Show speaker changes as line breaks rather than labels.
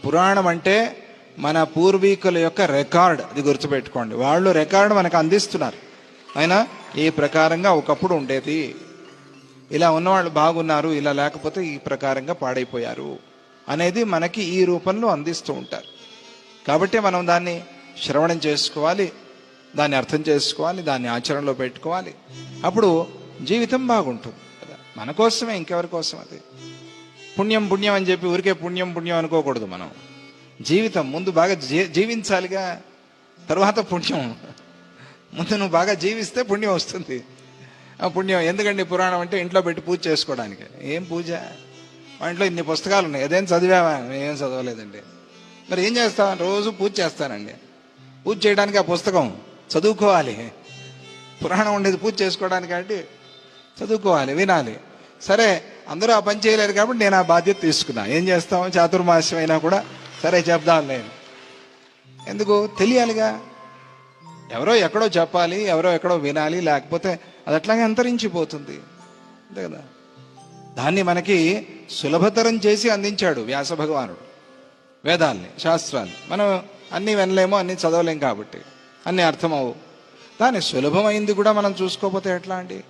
పురాణం అంటే మన పూర్వీకుల యొక్క రికార్డ్, అది గుర్తుపెట్టుకోండి. వాళ్ళు రికార్డు మనకు అందిస్తున్నారు. అయినా ఈ ప్రకారంగా ఒకప్పుడు ఉండేది, ఇలా ఉన్నవాళ్ళు బాగున్నారు, ఇలా లేకపోతే ఈ ప్రకారంగా పాడైపోయారు అనేది మనకి ఈ రూపంలో అందిస్తూ ఉంటారు. కాబట్టి మనం దాన్ని శ్రవణం చేసుకోవాలి, దాన్ని అర్థం చేసుకోవాలి, దాన్ని ఆచరణలో పెట్టుకోవాలి. అప్పుడు జీవితం బాగుంటుంది కదా. మన కోసమే, ఇంకెవరి కోసం? అది పుణ్యం పుణ్యం అని చెప్పి ఊరికే పుణ్యం పుణ్యం అనుకోకూడదు. మనం జీవితం ముందు బాగా జీవించాలిగా, తర్వాత పుణ్యం. ముందు నువ్వు బాగా జీవిస్తే పుణ్యం వస్తుంది. ఆ పుణ్యం ఎందుకండి? పురాణం అంటే ఇంట్లో పెట్టి పూజ చేసుకోవడానికి. ఏం పూజ? మా ఇంట్లో ఇన్ని పుస్తకాలు ఉన్నాయి, అదేం చదివావా? ఏం చదవలేదండి. మరి ఏం చేస్తాను? రోజు పూజ చేస్తానండి. పూజ చేయడానికి ఆ పుస్తకం చదువుకోవాలి. పురాణం ఉండేది పూజ చేసుకోవడానికి అంటే చదువుకోవాలి, వినాలి. సరే, అందరూ ఆ పని చేయలేరు కాబట్టి నేను ఆ బాధ్యత తీసుకున్నా. ఏం చేస్తాం? చాతుర్మాస్యం అయినా కూడా సరే చెప్దాం నేను. ఎందుకు? తెలియాలిగా. ఎవరో ఎక్కడో చెప్పాలి, ఎవరో ఎక్కడో వినాలి, లేకపోతే అది అట్లాగే అంతరించిపోతుంది. అంతే కదా. దాన్ని మనకి సులభతరం చేసి అందించాడు వ్యాస భగవానుడు. వేదాల్ని, శాస్త్రాన్ని మనం అన్నీ వినలేమో, అన్నీ చదవలేం కాబట్టి అన్నీ అర్థమవు. దాన్ని సులభమైంది కూడా మనం చూసుకోకపోతే ఎట్లా అండి?